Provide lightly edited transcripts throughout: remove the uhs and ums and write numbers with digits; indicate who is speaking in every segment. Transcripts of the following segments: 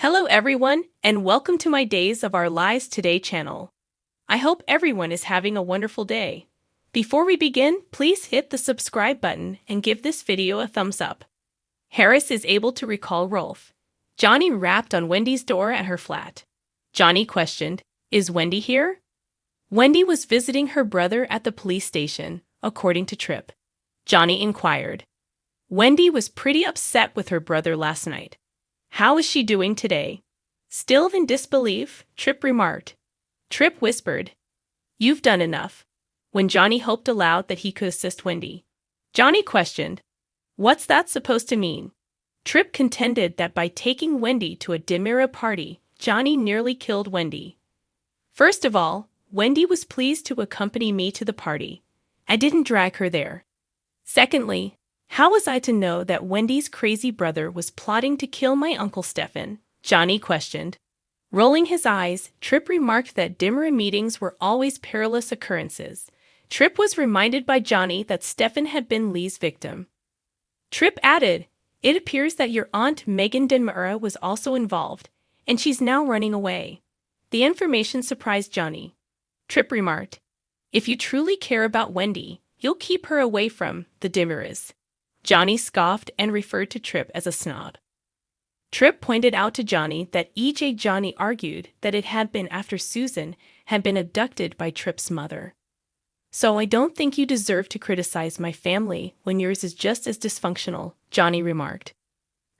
Speaker 1: Hello everyone, and welcome to my Days of Our Lives Today channel. I hope everyone is having a wonderful day. Before we begin, please hit the subscribe button and give this video a thumbs up. Harris is able to recall Rolf. Johnny rapped on Wendy's door at her flat. Johnny questioned, "Is Wendy here?" Wendy was visiting her brother at the police station, according to Tripp. Johnny inquired. Wendy was pretty upset with her brother last night. How is she doing today? Still in disbelief, Tripp remarked. Tripp whispered, "You've done enough," when Johnny hoped aloud that he could assist Wendy. Johnny questioned, "What's that supposed to mean?" Tripp contended that by taking Wendy to a Dimira party, Johnny nearly killed Wendy. First of all, Wendy was pleased to accompany me to the party. I didn't drag her there. Secondly, how was I to know that Wendy's crazy brother was plotting to kill my Uncle Stefan? Johnny questioned. Rolling his eyes, Tripp remarked that Dimira meetings were always perilous occurrences. Tripp was reminded by Johnny that Stefan had been Lee's victim. Tripp added, "It appears that your aunt Megan Dimira was also involved, and she's now running away." The information surprised Johnny. Tripp remarked, "If you truly care about Wendy, you'll keep her away from the Dimiras." Johnny scoffed and referred to Tripp as a snob. Tripp pointed out to Johnny that Johnny argued that it had been after Susan had been abducted by Tripp's mother. "So I don't think you deserve to criticize my family when yours is just as dysfunctional," Johnny remarked.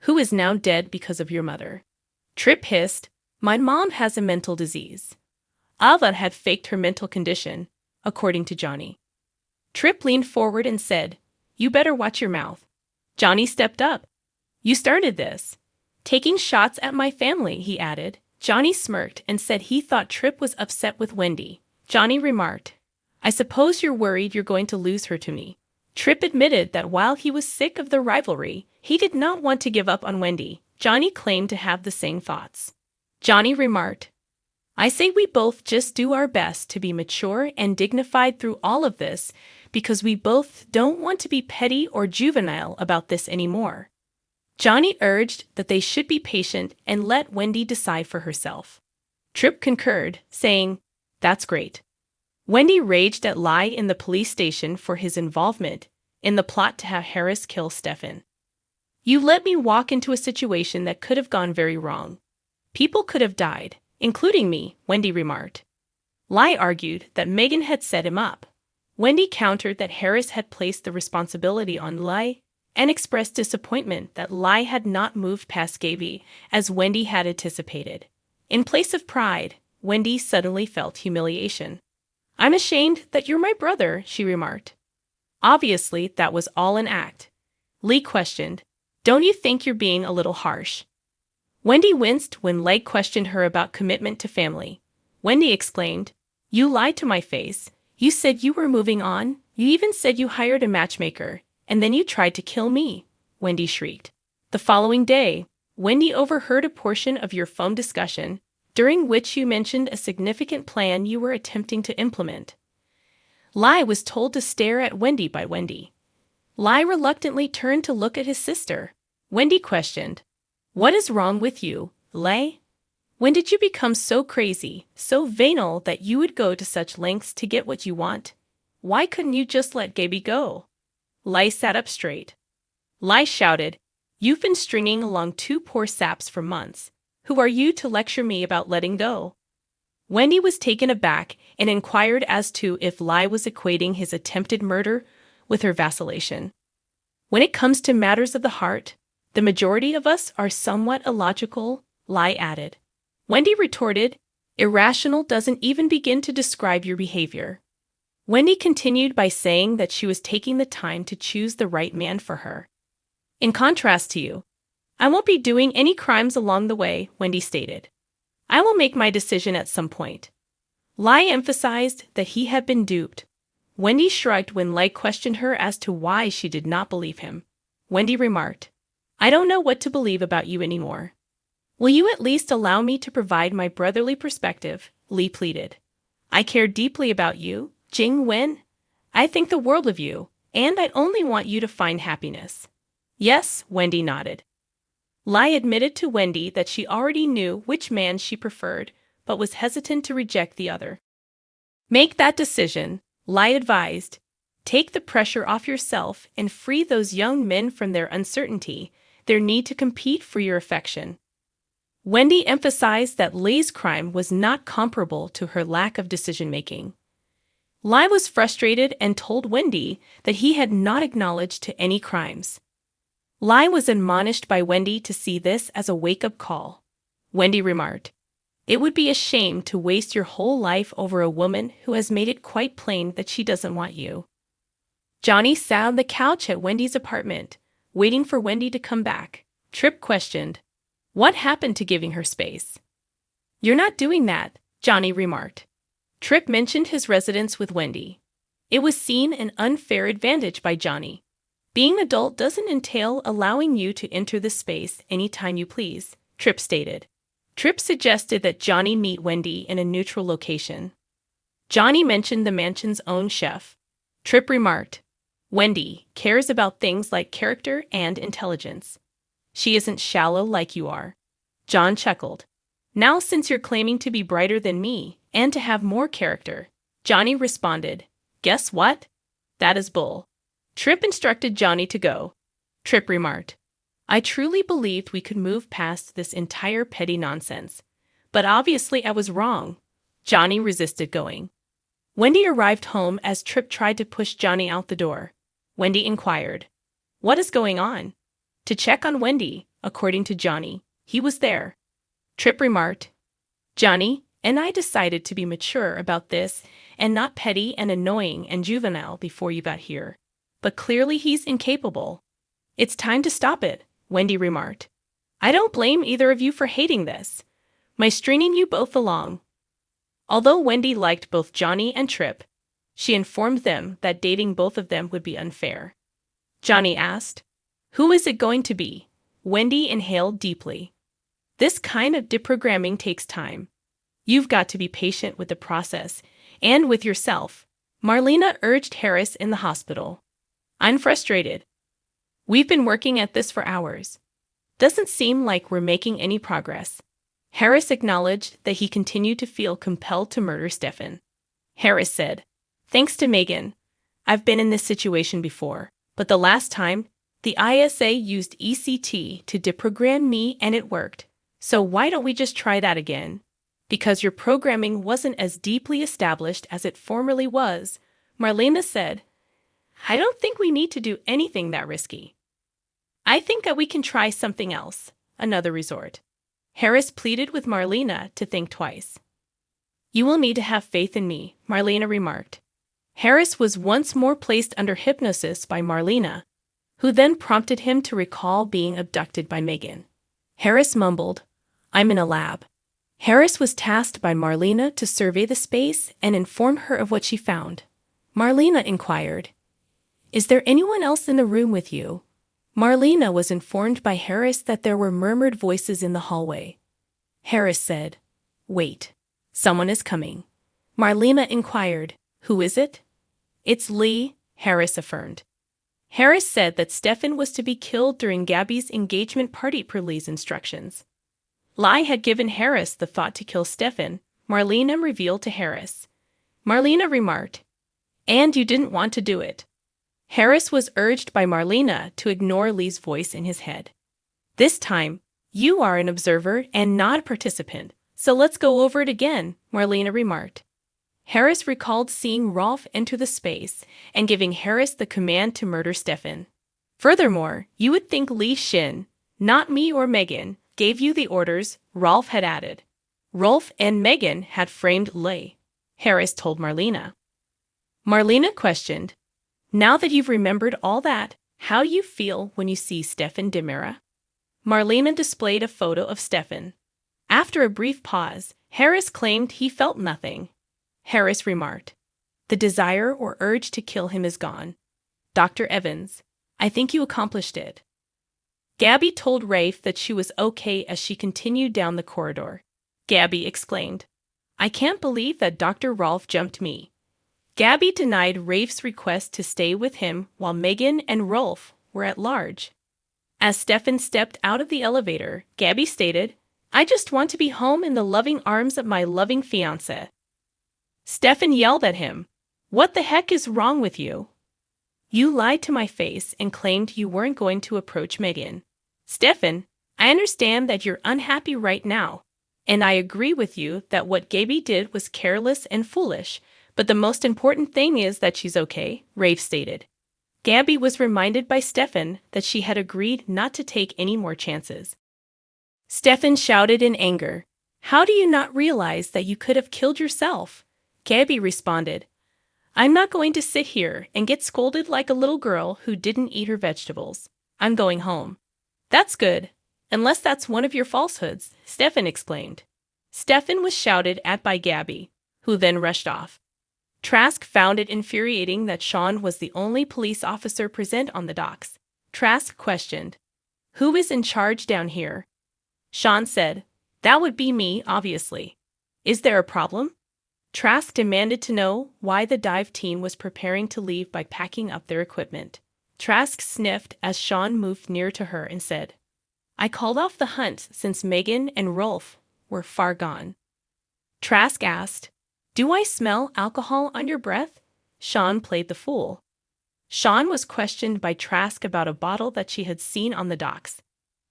Speaker 1: "Who is now dead because of your mother." Tripp hissed, "My mom has a mental disease. Ava had faked her mental condition," according to Johnny. Tripp leaned forward and said, "You better watch your mouth." Johnny stepped up. "You started this." "Taking shots at my family," he added. Johnny smirked and said he thought Tripp was upset with Wendy. Johnny remarked, "I suppose you're worried you're going to lose her to me." Tripp admitted that while he was sick of the rivalry, he did not want to give up on Wendy. Johnny claimed to have the same thoughts. Johnny remarked, "I say we both just do our best to be mature and dignified through all of this, because we both don't want to be petty or juvenile about this anymore." Johnny urged that they should be patient and let Wendy decide for herself. Tripp concurred, saying, "That's great." Wendy raged at Lai in the police station for his involvement in the plot to have Harris kill Stefan. "You let me walk into a situation that could have gone very wrong. People could have died, including me," Wendy remarked. Lai argued that Megan had set him up. Wendy countered that Harris had placed the responsibility on Lai and expressed disappointment that Lai had not moved past Gaby as Wendy had anticipated. In place of pride, Wendy suddenly felt humiliation. "I'm ashamed that you're my brother," she remarked. Obviously, that was all an act. Lee questioned, "Don't you think you're being a little harsh?" Wendy winced when Lai questioned her about commitment to family. Wendy exclaimed, "You lied to my face. You said you were moving on. You even said you hired a matchmaker, and then you tried to kill me," Wendy shrieked. The following day, Wendy overheard a portion of your phone discussion, during which you mentioned a significant plan you were attempting to implement. Lai was told to stare at Wendy by Wendy. Lai reluctantly turned to look at his sister. Wendy questioned, "What is wrong with you, Lai? When did you become so crazy, so venal that you would go to such lengths to get what you want? Why couldn't you just let Gaby go?" Lai sat up straight. Lai shouted, "You've been stringing along two poor saps for months. Who are you to lecture me about letting go?" Wendy was taken aback and inquired as to if Lai was equating his attempted murder with her vacillation. "When it comes to matters of the heart, the majority of us are somewhat illogical," Lai added. Wendy retorted, "Irrational doesn't even begin to describe your behavior." Wendy continued by saying that she was taking the time to choose the right man for her. "In contrast to you, I won't be doing any crimes along the way," Wendy stated. "I will make my decision at some point." Lai emphasized that he had been duped. Wendy shrugged when Lai questioned her as to why she did not believe him. Wendy remarked, "I don't know what to believe about you anymore." "Will you at least allow me to provide my brotherly perspective?" Lee pleaded. "I care deeply about you, Jing Wen. I think the world of you, and I only want you to find happiness." "Yes," Wendy nodded. Lai admitted to Wendy that she already knew which man she preferred, but was hesitant to reject the other. Make that decision, Lai advised. Take the pressure off yourself and free those young men from their uncertainty, their need to compete for your affection. Wendy emphasized that Lai's crime was not comparable to her lack of decision-making. Lai was frustrated and told Wendy that he had not acknowledged to any crimes. Lai was admonished by Wendy to see this as a wake-up call. Wendy remarked, "It would be a shame to waste your whole life over a woman who has made it quite plain that she doesn't want you." Johnny sat on the couch at Wendy's apartment, waiting for Wendy to come back. Tripp questioned, "What happened to giving her space?" "You're not doing that," Johnny remarked. Tripp mentioned his residence with Wendy. It was seen an unfair advantage by Johnny. "Being an adult doesn't entail allowing you to enter this space anytime you please," Tripp stated. Tripp suggested that Johnny meet Wendy in a neutral location. Johnny mentioned the mansion's own chef. Tripp remarked, "Wendy cares about things like character and intelligence. She isn't shallow like you are." John chuckled. "Now since you're claiming to be brighter than me and to have more character," Johnny responded, "guess what? That is bull." Tripp instructed Johnny to go. Tripp remarked, "I truly believed we could move past this entire petty nonsense. But obviously I was wrong." Johnny resisted going. Wendy arrived home as Tripp tried to push Johnny out the door. Wendy inquired, "What is going on?" To check on Wendy, according to Johnny, he was there. Tripp remarked, "Johnny and I decided to be mature about this and not petty and annoying and juvenile before you got here. But clearly he's incapable. It's time to stop it," Wendy remarked. "I don't blame either of you for hating this. My stringing you both along." Although Wendy liked both Johnny and Tripp, she informed them that dating both of them would be unfair. Johnny asked, "Who is it going to be?" Wendy inhaled deeply. "This kind of deprogramming takes time. You've got to be patient with the process and with yourself," Marlena urged Harris in the hospital. "I'm frustrated. We've been working at this for hours. Doesn't seem like we're making any progress." Harris acknowledged that he continued to feel compelled to murder Stefan. Harris said, "Thanks to Megan, I've been in this situation before, but the last time, the ISA used ECT to deprogram me and it worked. So why don't we just try that again? Because your programming wasn't as deeply established as it formerly was," Marlena said. "I don't think we need to do anything that risky. I think that we can try something else, another resort." Harris pleaded with Marlena to think twice. "You will need to have faith in me," Marlena remarked. Harris was once more placed under hypnosis by Marlena, who then prompted him to recall being abducted by Megan. Harris mumbled, "I'm in a lab." Harris was tasked by Marlena to survey the space and inform her of what she found. Marlena inquired, "Is there anyone else in the room with you?" Marlena was informed by Harris that there were murmured voices in the hallway. Harris said, "Wait, someone is coming." Marlena inquired, "Who is it?" "It's Lee," Harris affirmed. Harris said that Stefan was to be killed during Gabby's engagement party per Lee's instructions. Lai had given Harris the thought to kill Stefan, Marlena revealed to Harris. Marlena remarked, "And you didn't want to do it." Harris was urged by Marlena to ignore Lee's voice in his head. "This time, you are an observer and not a participant, so let's go over it again," Marlena remarked. Harris recalled seeing Rolf enter the space and giving Harris the command to murder Stefan. "Furthermore, you would think Lee Shin, not me or Megan, gave you the orders," Rolf had added. Rolf and Megan had framed Lee, Harris told Marlena. Marlena questioned, "Now that you've remembered all that, how do you feel when you see Stefan Demira?" Marlena displayed a photo of Stefan. After a brief pause, Harris claimed he felt nothing. Harris remarked, "The desire or urge to kill him is gone. Dr. Evans, I think you accomplished it." Gabby told Rafe that she was okay as she continued down the corridor. Gabby exclaimed, "I can't believe that Dr. Rolf jumped me." Gabby denied Rafe's request to stay with him while Megan and Rolf were at large. As Stefan stepped out of the elevator, Gabby stated, "I just want to be home in the loving arms of my loving fiancé." Stefan yelled at him, "What the heck is wrong with you? You lied to my face and claimed you weren't going to approach Megan." "Stefan, I understand that you're unhappy right now, and I agree with you that what Gabby did was careless and foolish, but the most important thing is that she's okay," Rafe stated. Gabby was reminded by Stefan that she had agreed not to take any more chances. Stefan shouted in anger, "How do you not realize that you could have killed yourself?" Gabby responded, "I'm not going to sit here and get scolded like a little girl who didn't eat her vegetables. I'm going home." "That's good, unless that's one of your falsehoods," Stefan exclaimed. Stefan was shouted at by Gabby, who then rushed off. Trask found it infuriating that Sean was the only police officer present on the docks. Trask questioned, "Who is in charge down here?" Sean said, "That would be me, obviously. Is there a problem?" Trask demanded to know why the dive team was preparing to leave by packing up their equipment. Trask sniffed as Sean moved near to her and said, "I called off the hunt since Megan and Rolf were far gone." Trask asked, "Do I smell alcohol on your breath?" Sean played the fool. Sean was questioned by Trask about a bottle that she had seen on the docks.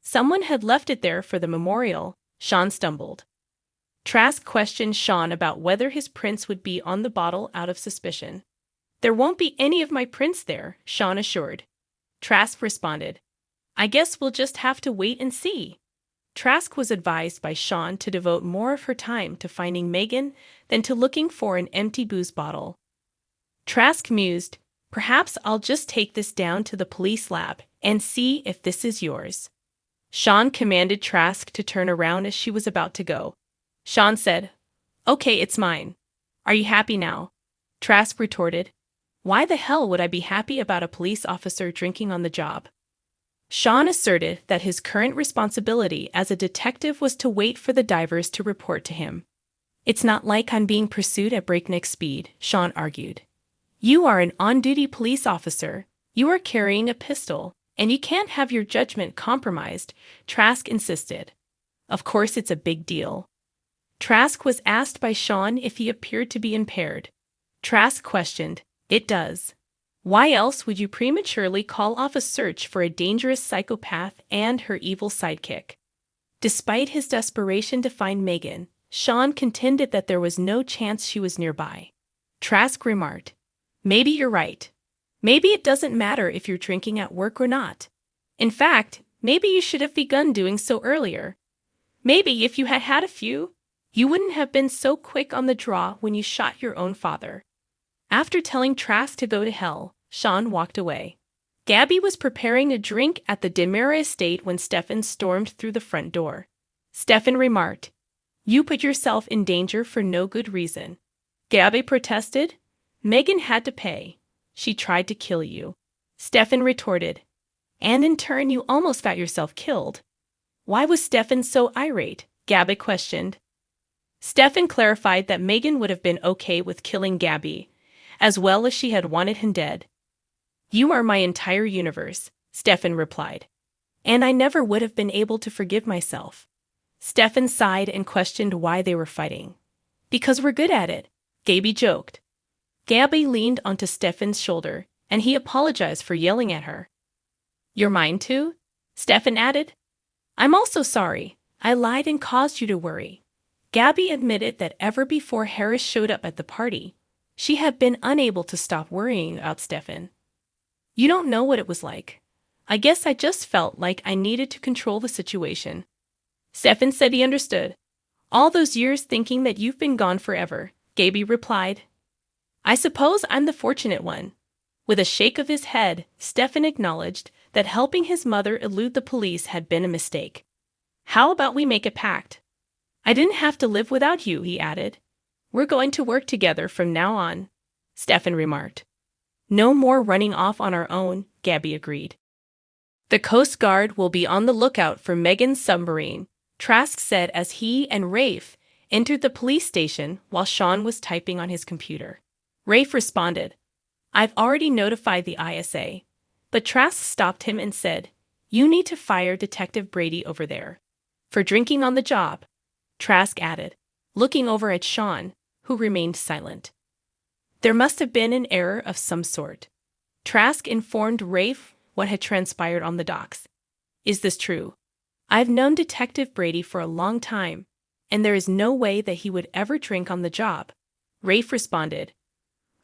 Speaker 1: Someone had left it there for the memorial, Sean stumbled. Trask questioned Sean about whether his prints would be on the bottle out of suspicion. "There won't be any of my prints there," Sean assured. Trask responded, "I guess we'll just have to wait and see." Trask was advised by Sean to devote more of her time to finding Megan than to looking for an empty booze bottle. Trask mused, "Perhaps I'll just take this down to the police lab and see if this is yours." Sean commanded Trask to turn around as she was about to go. Sean said, "Okay, it's mine. Are you happy now?" Trask retorted, "Why the hell would I be happy about a police officer drinking on the job?" Sean asserted that his current responsibility as a detective was to wait for the divers to report to him. "It's not like I'm being pursued at breakneck speed," Sean argued. "You are an on-duty police officer. You are carrying a pistol, and you can't have your judgment compromised," Trask insisted. "Of course it's a big deal." Trask was asked by Sean if he appeared to be impaired. Trask questioned, "It does. Why else would you prematurely call off a search for a dangerous psychopath and her evil sidekick?" Despite his desperation to find Megan, Sean contended that there was no chance she was nearby. Trask remarked, "Maybe you're right. Maybe it doesn't matter if you're drinking at work or not. In fact, maybe you should have begun doing so earlier. Maybe if you had had a few, you wouldn't have been so quick on the draw when you shot your own father." After telling Trask to go to hell, Sean walked away. Gabby was preparing a drink at the Demira estate when Stefan stormed through the front door. Stefan remarked, "You put yourself in danger for no good reason." Gabby protested, "Megan had to pay. She tried to kill you." Stefan retorted, "And in turn you almost got yourself killed." Why was Stefan so irate? Gabby questioned. Stefan clarified that Megan would have been okay with killing Gabby, as well as she had wanted him dead. "You are my entire universe," Stefan replied. "And I never would have been able to forgive myself." Stefan sighed and questioned why they were fighting. "Because we're good at it," Gabby joked. Gabby leaned onto Stefan's shoulder, and he apologized for yelling at her. "You're mine too?" Stefan added. "I'm also sorry. I lied and caused you to worry." Gabby admitted that ever before Harris showed up at the party, she had been unable to stop worrying about Stefan. "You don't know what it was like. I guess I just felt like I needed to control the situation." Stefan said he understood. "All those years thinking that you've been gone forever," Gabby replied. "I suppose I'm the fortunate one." With a shake of his head, Stefan acknowledged that helping his mother elude the police had been a mistake. "How about we make a pact? I didn't have to live without you," he added. "We're going to work together from now on," Stefan remarked. "No more running off on our own," Gabby agreed. "The Coast Guard will be on the lookout for Megan's submarine," Trask said as he and Rafe entered the police station while Sean was typing on his computer. Rafe responded, "I've already notified the ISA," but Trask stopped him and said, You need to fire Detective Brady over there. For drinking on the job, Trask added, looking over at Sean, who remained silent. There must have been an error of some sort. Trask informed Rafe what had transpired on the docks. Is this true? I've known Detective Brady for a long time, and there is no way that he would ever drink on the job, Rafe responded.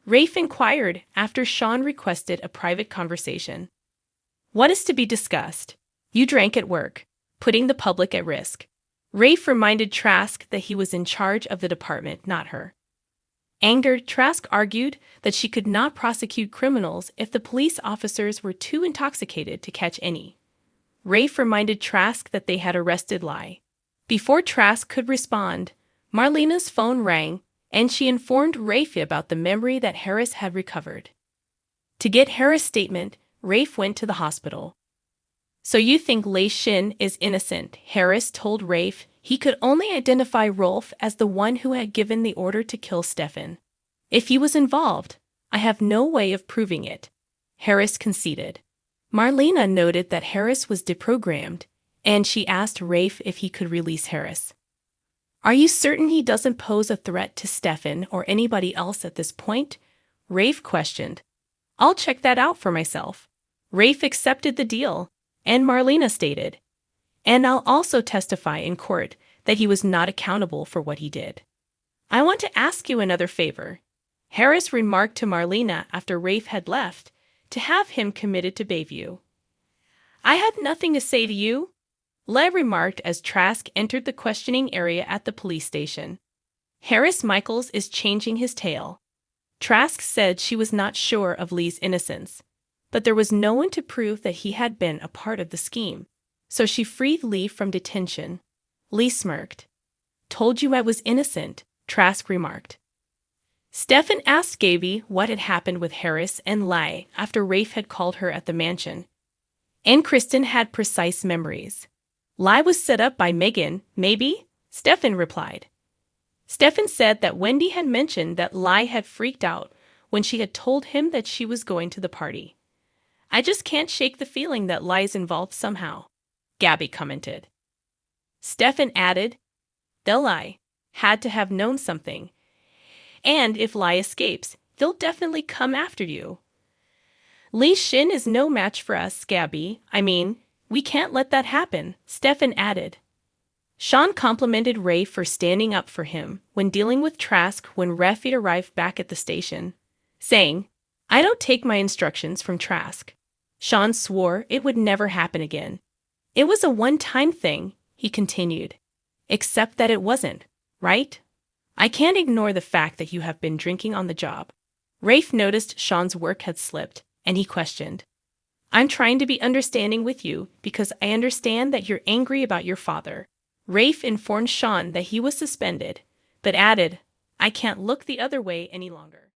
Speaker 1: Rafe inquired after Sean requested a private conversation. What is to be discussed? You drank at work, putting the public at risk. Rafe reminded Trask that he was in charge of the department, not her. Angered, Trask argued that she could not prosecute criminals if the police officers were too intoxicated to catch any. Rafe reminded Trask that they had arrested Lai. Before Trask could respond, Marlena's phone rang, and she informed Rafe about the memory that Harris had recovered. To get Harris' statement, Rafe went to the hospital. So you think Lei Shin is innocent? Harris told Rafe he could only identify Rolf as the one who had given the order to kill Stefan. If he was involved, I have no way of proving it, Harris conceded. Marlena noted that Harris was deprogrammed, and she asked Rafe if he could release Harris. Are you certain he doesn't pose a threat to Stefan or anybody else at this point? Rafe questioned. I'll check that out for myself. Rafe accepted the deal, and Marlena stated, and I'll also testify in court that he was not accountable for what he did. I want to ask you another favor, Harris remarked to Marlena after Rafe had left, to have him committed to Bayview. I had nothing to say to you, Leigh remarked as Trask entered the questioning area at the police station. Harris Michaels is changing his tale. Trask said she was not sure of Leigh's innocence, but there was no one to prove that he had been a part of the scheme, so she freed Leigh from detention. Leigh smirked. Told you I was innocent, Trask remarked. Stefan asked Gaby what had happened with Harris and Leigh after Rafe had called her at the mansion. And Kristen had precise memories. Leigh was set up by Megan, maybe? Stefan replied. Stefan said that Wendy had mentioned that Leigh had freaked out when she had told him that she was going to the party. I just can't shake the feeling that Leigh's involved somehow, Gaby commented. Stefan added, they'll lie, had to have known something. And if Leigh escapes, they'll definitely come after you. Lei Shin is no match for us, Gaby. I mean, we can't let that happen, Stefan added. Sean complimented Ray for standing up for him when dealing with Trask when Rafi arrived back at the station, saying, I don't take my instructions from Trask. Sean swore it would never happen again. It was a one-time thing, he continued. Except that it wasn't, right? I can't ignore the fact that you have been drinking on the job. Rafe noticed Sean's work had slipped, and he questioned. I'm trying to be understanding with you because I understand that you're angry about your father. Rafe informed Sean that he was suspended, but added, I can't look the other way any longer.